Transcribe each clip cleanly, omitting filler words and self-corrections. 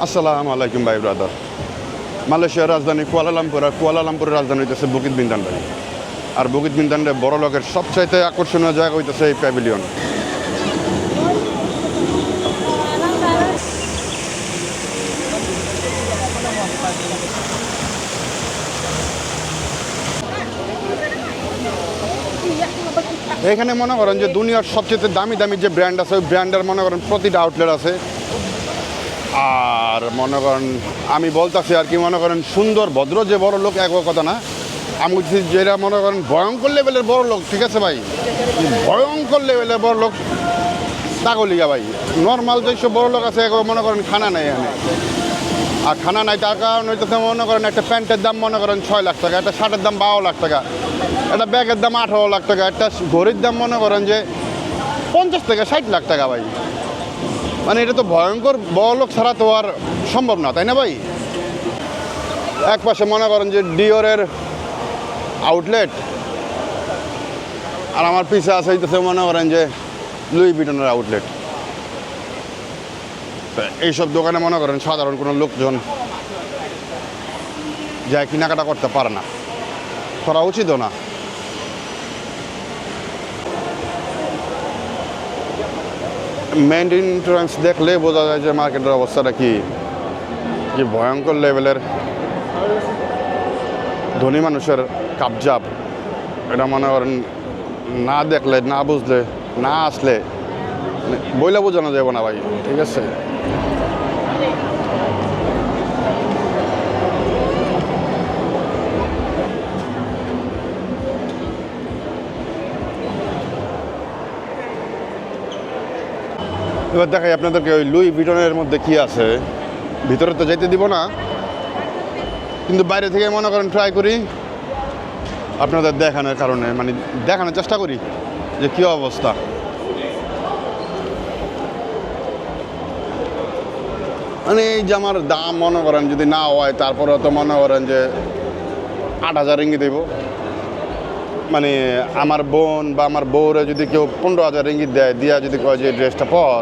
আসসালামু আলাইকুম ভাই ব্রাদার। মালয়েশিয়ার রাজধানী কুয়ালালামপুর, আর কুয়ালালামপুরের রাজধানী হইতেছে বুকিত বিন্দান ভাই। আর বুকিত বিন্দানে বড় লোকের সবচাইতে আকর্ষণীয় জায়গা হইতেছে এই প্যাভিলিয়ন। এখানে মনে করেন যে দুনিয়ার সবচেয়ে দামি দামি যে ব্র্যান্ড আছে ওই ব্র্যান্ডের মনে করেন প্রতিটা আউটলেট আছে। আর মনে করেন আমি বলতেছি আর কি, মনে করেন সুন্দর ভদ্র যে বড় লোক এক কথা না, আমি বলছি যেটা মনে করেন ভয়ঙ্কর লেভেলের বড় লোক, ঠিক আছে ভাই, ভয়ঙ্কর লেভেলের বড় লোক তাগলিগা ভাই। নর্মাল যেসব বড় লোক আছে একবার মনে করেন খানা নেই এখানে। আর খানা নাই তার কারণ হইতেছে মনে করেন একটা প্যান্টের দাম মনে করেন 6 লাখ টাকা, একটা শার্টের দাম 12 লাখ টাকা, একটা ব্যাগের দাম 18 লাখ টাকা, একটা ঘড়ির দাম মনে করেন যে 50 থেকে 60 লাখ টাকা ভাই। মানে এটা তো ভয়ঙ্কর বড় লোক ছাড়া তো আর সম্ভব না, তাই না ভাই? এক পাশে মনে করেন যে ডিওরের আউটলেট, আর আমার পিছে আছে হইতেছে মনে করেন যে লুই ভিটনের আউটলেট। এইসব দোকানে মনে করেন সাধারণ কোনো লোকজন যায় কেনাকাটা করতে পারে না, করা উচিতও না। মেইন এন্ট্রান্স দেখলে বোঝা যায় যে মার্কেটের অবস্থাটা কি ভয়ঙ্কর লেভেলের। ধনী মানুষের কাবজাব, এটা মনে করেন না দেখলে, না বুঝলে, না আসলে বইলে বোঝানো যাবে না ভাই, ঠিক আছে? এবার দেখাই আপনাদেরকে ওই লুই ভিটনের মধ্যে কি আছে। ভিতরে তো যেতে দিব না, কিন্তু বাইরে থেকে মনে করেন ট্রাই করি আপনাদের দেখানোর কারণে, মানে দেখানোর চেষ্টা করি যে কী অবস্থা। মানে এই জামার দাম মনে করেন যদি না হয় তারপরে তো মনে করেন যে 8,000 রিঙ্গিত দেব। মানে আমার বোন বা আমার বউরে যদি কেউ 15,000 রিঙ্গিত দেয়, দিয়া যদি কয় যে ড্রেসটা পর,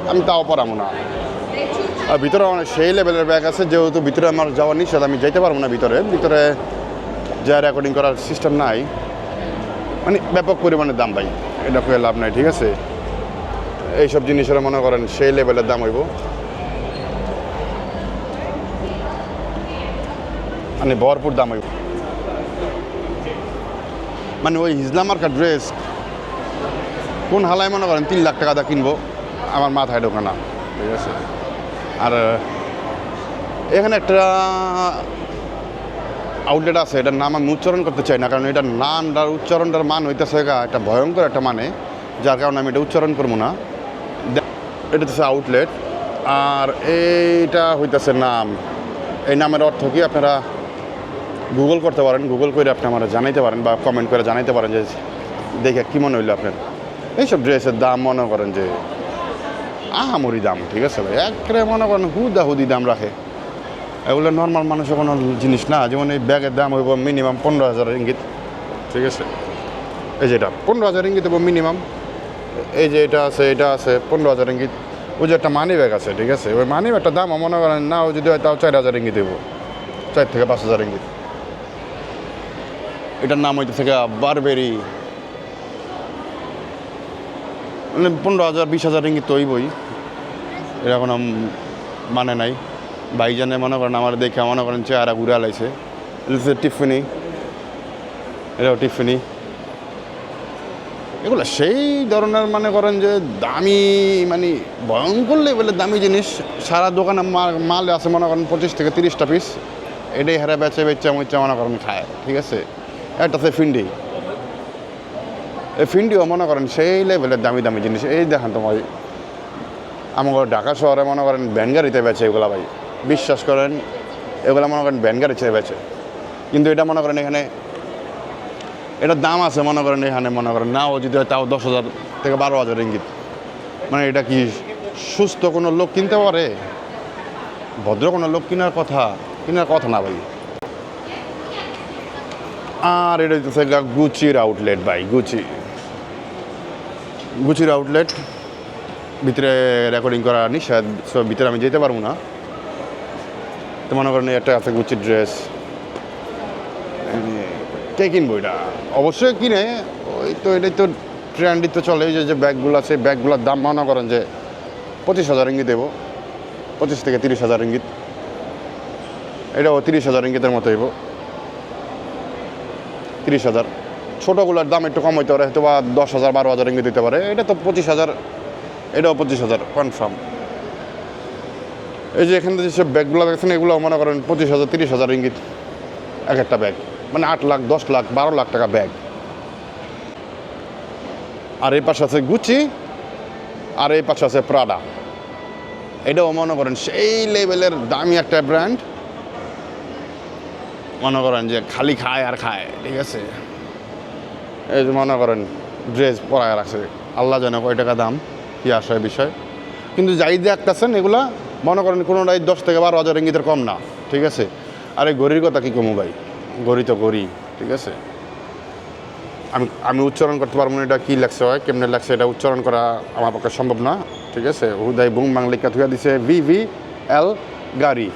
আমি তাও পরাবো না। আর ভিতরে অনেক সেই লেভেলের ব্যাগ আছে, যেহেতু ভিতরে আমার যাওয়া নিষেধ, আমি যাইতে পারবো না ভিতরে। ভিতরে যা রেকর্ডিং করার সিস্টেম নাই, মানে ব্যাপক পরিমাণের দাম ভাই, এটা খুব লাভ নাই, ঠিক আছে? এইসব জিনিসের মনে করেন সেই লেভেলের দাম হইব, মানে ভরপুর দাম হইব। মানে ওই হিজলা মার্কার ড্রেস কোন হালায় মনে করেন 3 লাখ টাকা দা কিনবো, আমার মাথায় ঢোকে না, ঠিক আছে? আর এখানে একটা আউটলেট আছে, এটার নাম আমি উচ্চারণ করতে চাই না, কারণ এটার নামটার উচ্চারণটার মান হইতেছে একটা ভয়ঙ্কর একটা মানে, যার কারণে আমি এটা উচ্চারণ করবো না। এটা হচ্ছে আউটলেট, আর এইটা হইতেছে নাম। এই নামের অর্থ কি আপনারা গুগল করতে পারেন, গুগল করে আপনি আমার জানাইতে পারেন বা কমেন্ট করে জানাইতে পারেন যে দেখে কী মনে হইলো আপনার। এইসব ড্রেসের দাম মনে করেন যে আহামরি দাম, ঠিক আছে ভাই, একবারে মনে করেন হুদি দাম রাখে। এগুলো নর্মাল মানুষের কোনো জিনিস না। যেমন এই ব্যাগের দাম হইব মিনিমাম 15,000 রিঙ্গিত, ঠিক আছে? এই যে এটা 15,000 রিঙ্গিত হইব মিনিমাম। এই যে এটা আছে 15,000 রিঙ্গিত। ওই যে একটা মানি ব্যাগ আছে, ঠিক আছে? ওই মানি ব্যাগটার দাম মনে করেন না, ও যদি হয় তাও 4,000 রিঙ্গিত দেবো, 4 থেকে 5,000 রিঙ্গিত। এটার নাম হইতে থেকে বারবেরি, মানে 15,000 20,000 রিঙ্গিত তো হইবই, এটা কোনো মানে নাই। ভাইজানে মনে করেন আমার দেখে মনে করেন চেহারা ঘুরে আলাইছে। টিফিনি, এটাও টিফিনি। এগুলো সেই ধরনের মনে করেন যে দামি, মানে ভয়ঙ্কর লেভেলের দামি জিনিস। সারা দোকানে মাল আছে মনে করেন 25 থেকে 30টা পিস, এটাই হারে বেচে মনে করেন খায়, ঠিক আছে? একটা আছে ফিন্ডি, এই ফিন্ডিও মনে করেন সেই লেভেলের দামি দামি জিনিস। এই দেখেন তোমার আমার ঢাকা শহরে মনে করেন ভ্যানগাড়িতে বেচে এগুলা ভাই, বিশ্বাস করেন এগুলো মনে করেন ভ্যানগাড়িতে বেচে। কিন্তু এটা মনে করেন এখানে এটার দাম আছে মনে করেন এখানে মনে করেন না, ও যদি হয় তাও 10,000 থেকে 12,000 রিঙ্গিত। মানে এটা কি সুস্থ কোনো লোক কিনতে পারে? ভদ্র কোনো লোক কেনার কথা না ভাই। আর এটা হচ্ছে গুচির আউটলেট ভাই, গুচির আউটলেট। ভিতরে রেকর্ডিং করা নিষেধ, সব ভিতরে আমি যেতে পারবো না। তো মনে করেন একটা আছে গুচির ড্রেস, কে কিনবো এটা? অবশ্যই কিনে, ওই তো এটাই তো ট্রেন্ডই তো চলে। এই যে ব্যাগগুলো আছে, ব্যাগগুলোর দাম মনে করেন যে 25,000 রিঙ্গিত দেবো, 25 থেকে 30,000 রিঙ্গিত। এটাও 30,000 রিঙ্গিতের মতো হইব, 30,000। ছোটোগুলোর দাম একটু কম হইতে পারে, হয়তো বা 10,000 12,000 রিঙ্গিত দিতে পারে। এটা তো 25,000, এটাও 25,000 কনফার্ম। এই যে এখান থেকে যেসব ব্যাগগুলো দেখছেন, এগুলো মনে করেন 25,000 30,000 রিঙ্গিত এক একটা ব্যাগ, মানে 8 লাখ 10 লাখ 12 লাখ টাকা ব্যাগ। আর এই পাশে আছে গুচি, আর এই পাশে আছে প্রাডা। এটাও মনে করেন সেই লেভেলের দামি একটা ব্র্যান্ড, মনে করেন যে খালি খায় আর খায়, ঠিক আছে। এই যে মনে করেন ড্রেস পরায় রাখছে, আল্লাহ জানে কয় টাকা দাম, কী আসে বিষয়। কিন্তু যাই দেখতেছেন এগুলা মনে করেন কোনোটাই 10 থেকে 12,000 রিঙ্গিতের কম না, ঠিক আছে। আর এই ঘড়ির কথা কী কমু ভাই, ঘড়ি তো ঘড়ি, ঠিক আছে। আমি উচ্চারণ করতে পারবো না এটা কী লেখছে হয়, কেমনে লেখছে, এটা উচ্চারণ করা আমার পক্ষে সম্ভব না, ঠিক আছে। হুদাই বুং বাংলিকা থুয়া দিছে VVL গাড়ি।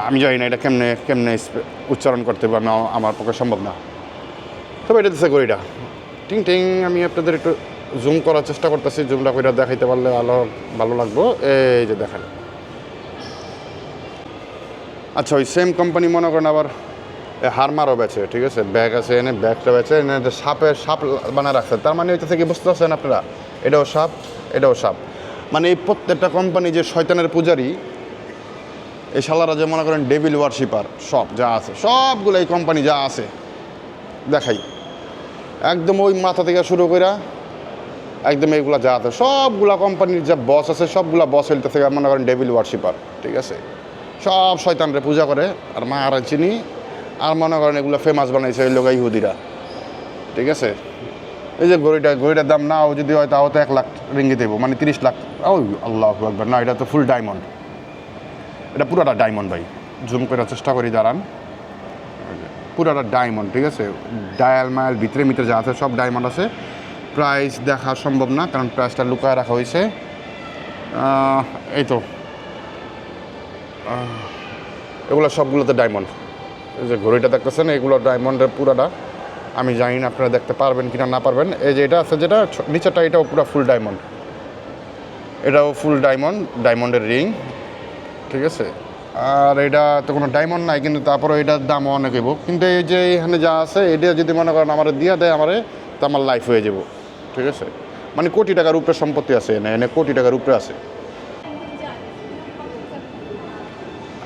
আমি জানি না এটা কেমনে কেমনে উচ্চারণ করতে পারবো, আমার পক্ষে সম্ভব না। তবে এটা দিচ্ছে ঘড়িটা টিং টিং। আমি আপনাদের একটু জুম করার চেষ্টা করতেছি, জুমটা করে দেখাইতে পারলে ভালো লাগবো। এই যে দেখেন, আচ্ছা ওই সেম কোম্পানি মনে করেন আবার হারমারও বেচে, ঠিক আছে। ব্যাগ আছে, এনে ব্যাগটা বেচে, এনে সাপ বানায় রাখছে। তার মানে ওইটা থেকে বুঝতে পারছেন আপনারা, এটাও সাপ, এটাও সাপ। মানে এই প্রত্যেকটা কোম্পানি যে শয়তানের পূজারি, এই শালারা যে মনে করেন ডেভিল ওয়ার্শিপার, সব যা আছে সবগুলো এই কোম্পানি যা আছে দেখাই, একদম ওই মাথা থেকে শুরু করে একদম এইগুলা যা আছে সবগুলা কোম্পানির যা বস আছে, সবগুলা বস হইতে থেকে মনে করেন ডেভিল ওয়ার্শিপার, ঠিক আছে। সব শয়তানরে পূজা করে আর মা আর চিনি, আর মনে করেন এগুলো ফেমাস বানাইছে এই লোক ইহুদিরা, ঠিক আছে। এই যে ঘড়িটার দাম নাও যদি হয় তাও তো 1 লাখ রিঙ্গিত দেবো, মানে 30 লাখ। ওই আল্লাহু আকবার, না এটা তো ফুল ডায়মন্ড, এটা পুরোটা ডায়মন্ড ভাই। জুম করার চেষ্টা করি, দাঁড়ান। পুরোটা ডায়মন্ড, ঠিক আছে। ডায়াল মায়াল ভিতরে যা আছে সব ডায়মন্ড আছে। প্রাইস দেখা সম্ভব না, কারণ প্রাইসটা লুকায় রাখা হয়েছে। এই তো এগুলো সবগুলোতে ডায়মন্ড। এই যে ঘড়িটা দেখতেছেন, এগুলো ডায়মন্ডের পুরাটা। আমি জানি না আপনারা দেখতে পারবেন কিনা না পারবেন। এই যে এটা আছে যেটা নিচেরটা, এটাও পুরো ফুল ডায়মন্ড, এটাও ফুল ডায়মন্ড, ডায়মন্ডের রিং, ঠিক আছে। আর এটা তো কোনো ডায়মন্ড নাই, কিন্তু তারপরে এটার দাম অনেক হইব। কিন্তু এই যে এখানে যা আছে এটা যদি মনে করেন আমার দিয়ে দেয় আমারে, তো আমার লাইফ হয়ে যাব, ঠিক আছে। মানে কোটি টাকার উপরে সম্পত্তি আছে, এনে কোটি টাকার উপরে আছে।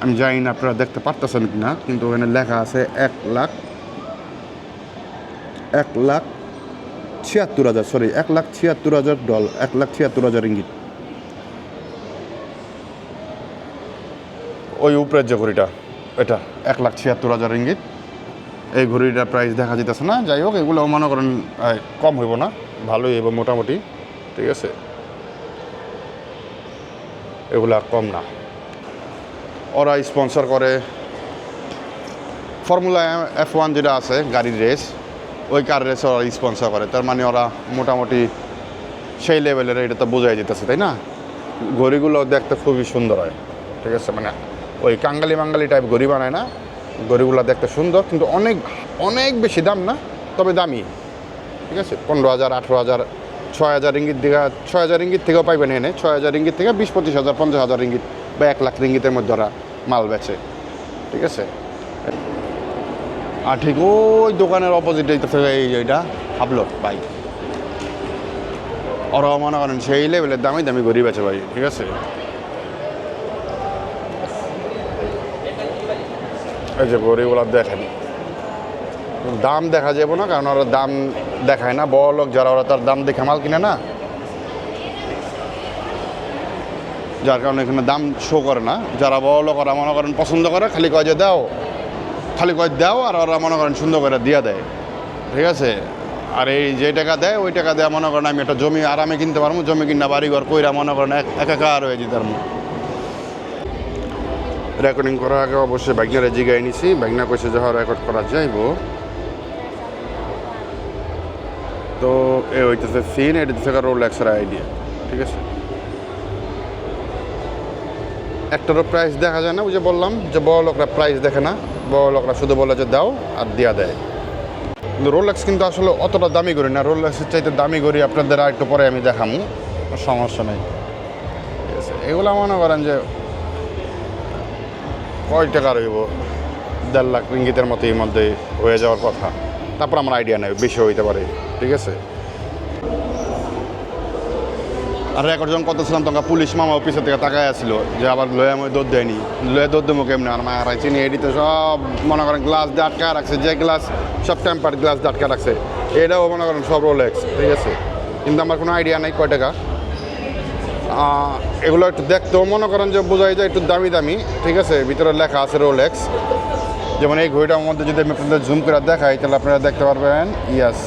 আমি জানি না আপনারা দেখতে পারতেছেন কি না, কিন্তু ওখানে লেখা আছে 1,76,000, সরি $1,76,000, $1,76,000 রিঙ্গিত। ওই উপরের যে ঘড়িটা, এটা 1,76,000 রিঙ্গিত। এই ঘড়িটার প্রাইস দেখা যেতেছে না। যাই হোক, এগুলো মনে করেন কম হইব না, ভালোই হইব মোটামুটি, ঠিক আছে। এগুলা কম না। ওরা স্পন্সর করে ফর্মুলা F1 যেটা আছে গাড়ির রেস, ওই কার রেসে ওরা স্পন্সর করে। তার মানে ওরা মোটামুটি সেই লেভেলের, এটা তো বোঝাই যেতেছে, তাই না। ঘড়িগুলো দেখতে খুবই সুন্দর হয়, ঠিক আছে। মানে ওই কাঙ্গালি মাঙ্গালি টাইপ ঘড়ি বানায় না, ঘড়িগুলো দেখতে সুন্দর, কিন্তু অনেক অনেক বেশি দাম না, তবে দামি, ঠিক আছে। 15,000 18,000 6,000 রিঙ্গিত দিকে, 6,000 রিঙ্গিত থেকেও পাইবেন এনে। 6,000 রিঙ্গিত থেকে 20-25,000 50,000 রিঙ্গিত বা 1 লাখ রিঙ্গিতের মধ্যে ওরা মাল বেচে, ঠিক আছে। আর ঠিক ওই দোকানের অপোজিটে থেকে এইটা হাবলো ভাই, ওরাও মনে করেন সেই লেভেলের দামি দামি ঘড়ি বেচে ভাই, ঠিক আছে। এই যে ঘড়িগুলো দেখেন, দাম দেখা যাবো না, কারণ ওরা দাম দেখায় না। বড় লোক যারা, ওরা তার দাম দেখে মাল কিনে না, যার কারণে এখানে দাম শো করে না। যারা বড় লোক ওরা মনে করেন পছন্দ করে, খালি কয় যে দাও, খালি কয় দাও, আর ওরা মনে করেন সুন্দর করে দিয়া দেয়, ঠিক আছে। আর এই যে টাকা দেয়, ওই টাকা দেওয়া মনে করেন আমি একটা জমি আরামে কিনতে পারবো, জমি কিনা বাড়িঘর কইরা মনে করেন একাকার হয়ে যেতে পারবো। রেকর্ডিং করার আগে অবশ্যই বাইকনারে জিগাই নিছি, বাইকনা কইছে যে রেকর্ড করা যাইব। তো এ হইতেছে ফিন, এটা থেকে রোলেক্সের আইডিয়া, ঠিক আছে। একটারও প্রাইস দেখা যায় না। ওই যে বললাম যে বড় লোকরা প্রাইস দেখে না, বড় লোকরা শুধু বলে যে দাও আর দিয়া দেয়। কিন্তু রোলেক্স কিন্তু আসলে অতটা দামি করি না, রোলেক্সের চাইতে দামি করি আপনাদের আর একটু পরে আমি দেখামু, সমস্যা নেই। ঠিক আছে, এগুলো মনে করেন যে কয় টাকা রইব, 1.5 লাখ রিঙ্গিতের মতো এর মধ্যে হয়ে যাওয়ার কথা। তারপর আমার আইডিয়া নেই, বেশি হইতে পারে। ঠিক আছে, আর রেকর্ড যখন কত ছিলাম তখন পুলিশ মামা অফিসের থেকে তাকায় আসছিল যে আবার লয়ে আমি দৌড় দেয়নি, লয়ে দৌড় দেবো কেমনি। আর মায়ের চিনি এডিতে সব মনে করেন গ্লাস দিয়ে আটকা রাখছে, যে গ্লাস সব টেম্পার গ্লাস দিয়ে আটকা রাখছে, এটাও মনে করেন সব রোলেক্স। ঠিক আছে, কিন্তু আমার কোনো আইডিয়া নেই কয় টাকা। এগুলো একটু দেখতেও মনে করেন যে বোঝাই যায় একটু দামি দামি। ঠিক আছে, ভিতরে লেখা আছে রোলেক্স। যেমন এই ঘড়িটার মধ্যে যদি আমি আপনাদের জুম করে দেখাই তাহলে আপনারা দেখতে পারবেন ইয়াস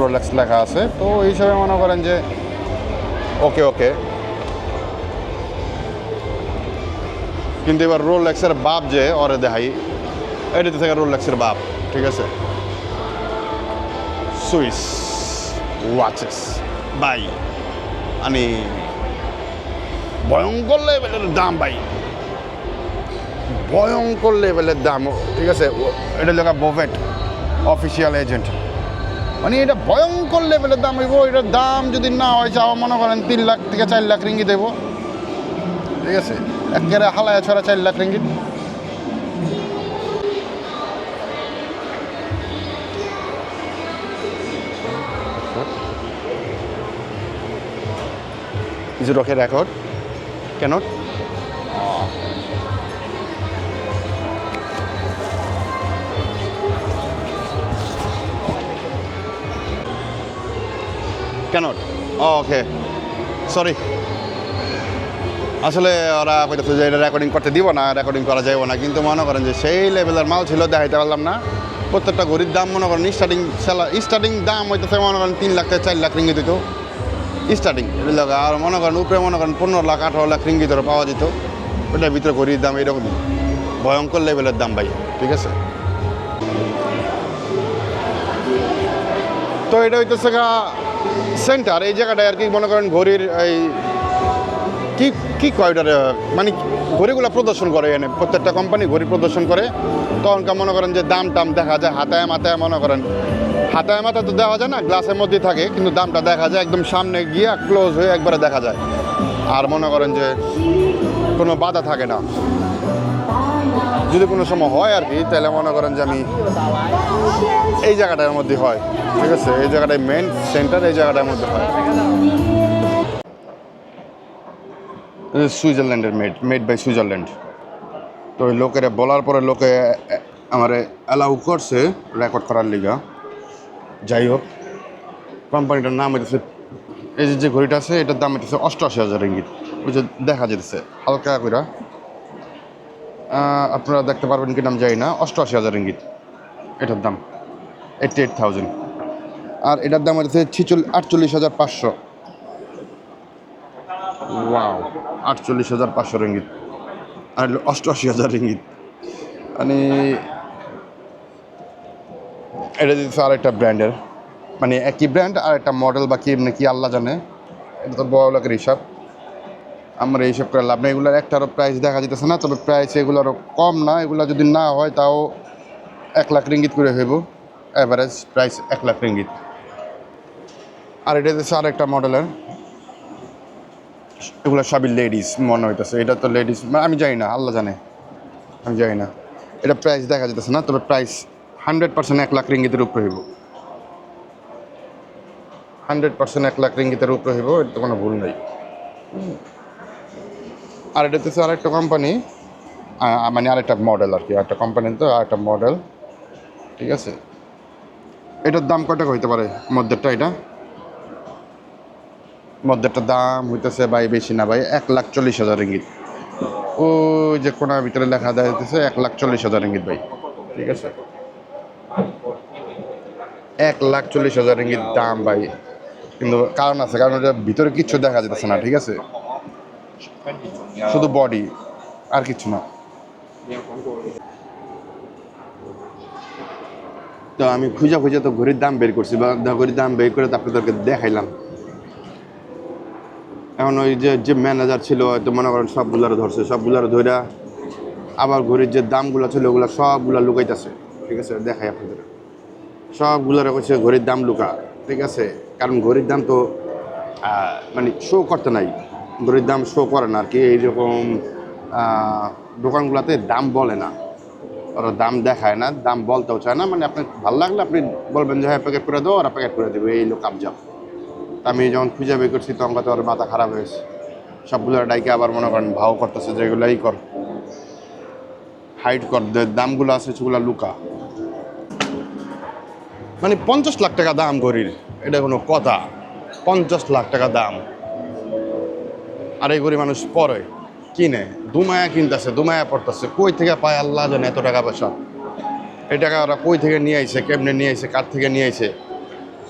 রোলেক্স লেখা আছে। তো এই হিসাবে মনে করেন যে ওকে ওকে। কিন্তু এবার রোলেক্সের বাপ যে ওরে দেখাই, এটাতে থেকে রোলেক্সের বাপ। ঠিক আছে, সুইস ওয়াচেস ভাই, মানে ভয়ঙ্কর লেভেলের দাম ভাই, ভয়ঙ্কর লেভেলের দাম। ঠিক আছে, এটা লেখা বোভেট অফিসিয়াল এজেন্ট, মানে এটা ভয়ঙ্কর লেভেলের দাম হইব। এটার দাম যদি না হয় চাও মনে করেন 3 লাখ থেকে 4 লাখ রিঙ্গিত দেবো। ঠিক আছে, একেবারে হালায় ছড়া 4 lakh ringgit. Is it okay record? Cannot? Cannot? Oh, okay. Sorry. আসলে ওরা কইতেছে যে এটা রেকর্ডিং করতে দিব না, রেকর্ডিং করা যাবে না। কিন্তু মনে করেন যে সেই লেভেলের মাল ছিল, দেখাইতে পারলাম না। প্রত্যেকটা ঘড়ির দাম মনে করেন স্টার্টিং দাম হইতেছে মনে করেন 3 লাখ থেকে 4 লাখ রিঙ্গিত দিত স্টার্টিং। আর মনে করেন উপরে মনে করেন 15 লাখ 18 লাখ রিঙ্গিত পাওয়া যেত। ওটার ভিতরে ঘড়ির দাম এরকমই ভয়ঙ্কর লেভেলের দাম ভাই। ঠিক আছে, তো এটা হইতেছে সেন্টার এই জায়গাটায় আর কি। মনে করেন ঘড়ির এই কি কয় ওটার মানে ঘড়িগুলো প্রদর্শন করে, এনে প্রত্যেকটা কোম্পানি ঘড়ি প্রদর্শন করে। তখনকার মনে করেন যে দাম টাম দেখা যায় হাতায় মাথায়, মনে করেন হাতায় মাথায় তো দেওয়া যায় না, গ্লাসের মধ্যেই থাকে, কিন্তু দামটা দেখা যায় একদম সামনে গিয়ে ক্লোজ হয়ে একবারে দেখা যায়। আর মনে করেন যে কোনো বাধা থাকে না। যদি কোনো সময় হয় আর কি, তাহলে মনে করেন যে আমি এই জায়গাটার মধ্যে হয়। ঠিক আছে, এই জায়গাটায় মেন সেন্টার, এই জায়গাটার মধ্যে হয়। সুইজারল্যান্ডের মেড বাই সুইজারল্যান্ড। তো ওই লোকেরা বলার পরে লোকে আমার অ্যালাউ করছে রেকর্ড করার লিগা। যাই হোক, কোম্পানিটার নাম হইতেছে, এই যে ঘড়িটা আছে এটার দাম হইতেছে 88,000 রিঙ্গিত। ওই যে দেখা যেতেছে হালকা করে, আপনারা দেখতে পারবেন কি নাম যাই না, 88,000 রিঙ্গিত এটার দাম, 88,000। আর এটার দাম হচ্ছে 48,500। ওয়াও, 48,500 রিঙ্গিত আর 88,000 রিঙ্গিত। মানে এটা দিচ্ছে আর একটা ব্র্যান্ডের, মানে একই ব্র্যান্ড আর একটা মডেল বা কি এমনি কি আল্লাহ জানে। এটা তো বড় লোকের হিসাব, আমরা এইসব করে লাভ নেই। এগুলোর একটারও প্রাইস দেখা যেতেছে না, তবে প্রাইস এগুলোরও কম না। এগুলো যদি না হয় তাও 1 লাখ রিঙ্গিত করে হইব, অ্যাভারেজ প্রাইস 1 লাখ রিঙ্গিত। আর এটা হচ্ছে আর একটা মডেলের, এগুলো সবই লেডিস মনে হইতেছে। এটা তো লেডিস, আমি জানি না, আল্লাহ জানে, আমি জানি না। এটা প্রাইস দেখা যেতেছে না, তবে প্রাইস 100% 1 লাখ রিঙ্গিতের উপরে হইব, 100% 1 লাখ রিঙ্গিতের উপরে হইব, এটা তো কোনো ভুল নেই। আর এটা হচ্ছে আরেকটা কোম্পানি, মানে আরেকটা মডেল আর কি, আরেকটা কোম্পানি তো আরেকটা মডেল। ঠিক আছে, এটার দাম কত টাকা হইতে পারে মধ্যেরটা? এটা মধ্যেরটার দাম হইতেছে ভাই বেশি না ভাই, 1,40,000 রিঙ্গিত। ওই যে কোনার ভিতরে লেখা দেওয়া হইতেছে 1,40,000 রিঙ্গিত ভাই। ঠিক আছে, 1,40,000 রিঙ্গিত দাম ভাই। কিন্তু কারণ আছে, কারণ ওটার ভিতরে কিচ্ছু দেখা যেতেছে না। ঠিক আছে, শুধু বডি আর কিচ্ছু না। তো আমি খুঁজে তো ঘড়ির দাম বের করছি, বা ঘড়ির দাম বের করে তো আপনাদেরকে দেখাইলাম। এখন ওই যে ম্যানেজার ছিল হয়তো মনে করেন সবগুলার ধরছে, সবগুলার ধইরা আবার ঘড়ির যে দামগুলো ছিল ওগুলো সবগুলা লুকাইতেছে। ঠিক আছে, দেখাই আপনাদের। সবগুলোর হচ্ছে ঘড়ির দাম লুকা। ঠিক আছে, কারণ ঘড়ির দাম তো মানে শো করতে নাই, ঘড়ির দাম শো করে না আর কি। এইরকম দোকানগুলোতে দাম বলে না, ওরা দাম দেখায় না, দাম বলতেও চায় না। মানে আপনার ভালো লাগলে আপনি বলবেন যে হ্যাঁ প্যাকেট করে দেবো, ওরা প্যাকেট করে দেবে, এই লোক কাবজাব। আমি যখন খুঁজে বের করছি তখন তো ওর মাথা খারাপ হয়েছে। সবগুলো ডাইকে আবার মনে করেন ভাও করতেছে যে এগুলাই কর, হাইট কর, দামগুলো আছে সেগুলো লুকা। মানে 50 লাখ টাকা দাম ঘড়ির, এটা কোনো কথা? 50 লাখ টাকা দাম, আর এই ঘড়ি মানুষ পরে কিনে দুমায়া কিনতেছে, দুমায়া পড়তেছে। কই থেকে পায় আল্লাহ জানে এত টাকা পয়সা। এই টাকা ওরা কই থেকে নিয়ে আইছে, কেমনে নিয়ে আইছে, কার থেকে নিয়ে আইছে,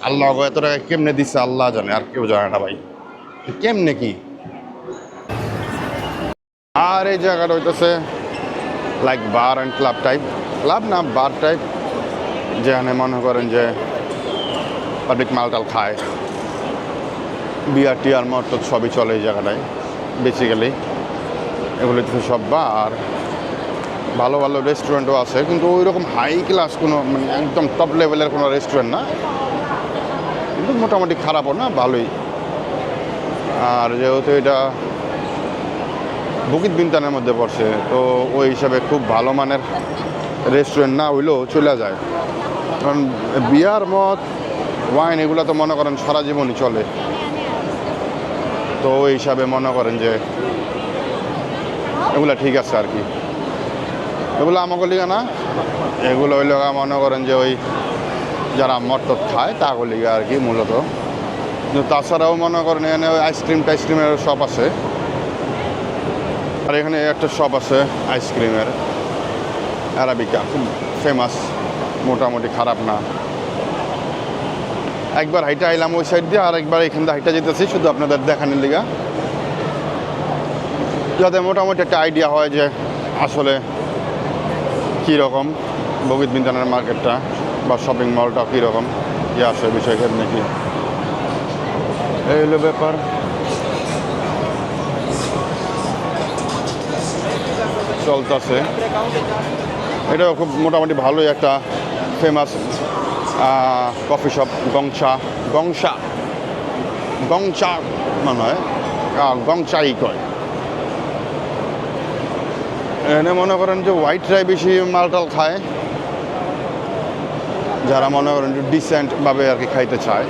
আল্লাহ এত টাকা কেমনে দিচ্ছে আল্লাহ জানে, আর কেউ জানে না ভাই কেমনে কি। আর এই জায়গাটা হইতেছে like bar and club type, club না বার টাইপ, যেখানে মনে করেন যে পাবলিক মালটাল খায়, বিয়ার টিয়ার মদ তো সবই চলে এই জায়গাটায় বেসিক্যালি। এগুলো হচ্ছে সব বার। ভালো ভালো রেস্টুরেন্টও আছে, কিন্তু ওই রকম হাই ক্লাস কোনো মানে একদম টপ লেভেলের কোনো রেস্টুরেন্ট না, কিন্তু মোটামুটি খারাপও না, ভালোই। আর যেহেতু এটা বুকিত বিনতানের মধ্যে পড়ছে, তো ওই হিসাবে খুব ভালো মানের রেস্টুরেন্ট না হইলেও চলে যায়। কারণ বিয়ার মদ ওয়াইন এগুলো তো মনে করেন সারা জীবনই চলে, তো ওই হিসাবে মনে করেন যে এগুলো ঠিক আছে আর কি। এগুলো আমাকে লিগা না, এগুলো হইলে মনে করেন যে ওই যারা মদ টদ খায় তাকে লিগা আর কি মূলত। কিন্তু তাছাড়াও মনে করেন এখানে ওই আইসক্রিম টাইসক্রিমের শপ আছে, আর এখানে একটা শপ আছে আইসক্রিমের, অ্যারাবিকা, খুব ফেমাস, মোটামুটি খারাপ না। একবার হাইটা আইলাম ওই সাইড দিয়ে, আর একবার এখান থেকে হাইটা যেতেছি শুধু আপনাদের দেখানোর লিগা, যাতে মোটামুটি একটা আইডিয়া হয় যে আসলে কীরকম বগিত বিন্দানের মার্কেটটা বা শপিং মলটা কীরকম, কী আসে বিষয় কেমনি কি, এই হলো ব্যাপার। চলতেছে, এটাও খুব মোটামুটি ভালোই একটা ফেমাস কফি শপ, গংচা গংসা গংচা মনে হয়, গংচাই কয়। এনে মনে করেন যে হোয়াইটরাই বেশি মালটাল খায়, যারা মনে করেন যে ডিসেন্টভাবে আর কি খাইতে চায়,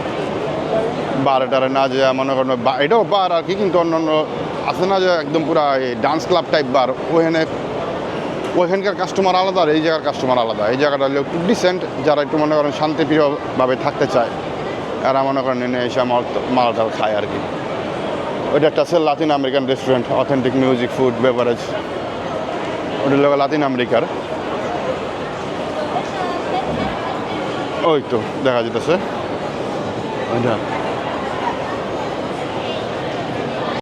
বারে টারে না যে মনে করেন এটাও বার আর কি, কিন্তু অন্যান্য আছে না যে একদম পুরো ডান্স ক্লাব টাইপ বার, ওইখানকার কাস্টমার আলাদা আর এই জায়গার কাস্টমার আলাদা। এই জায়গাটা হলো একটু ডিসেন্ট, যারা একটু মনে করেন শান্তিপ্রিয়ভাবে থাকতে চায়, এরা মনে করেন এনে এসে মালটাল খায় আর কি। ওইটা একটা আছে Latin American restaurant, authentic music, food, beverage, ওটা হলো লাতিন আমেরিকার। ওই তো দেখা যেতেছে ওইটা।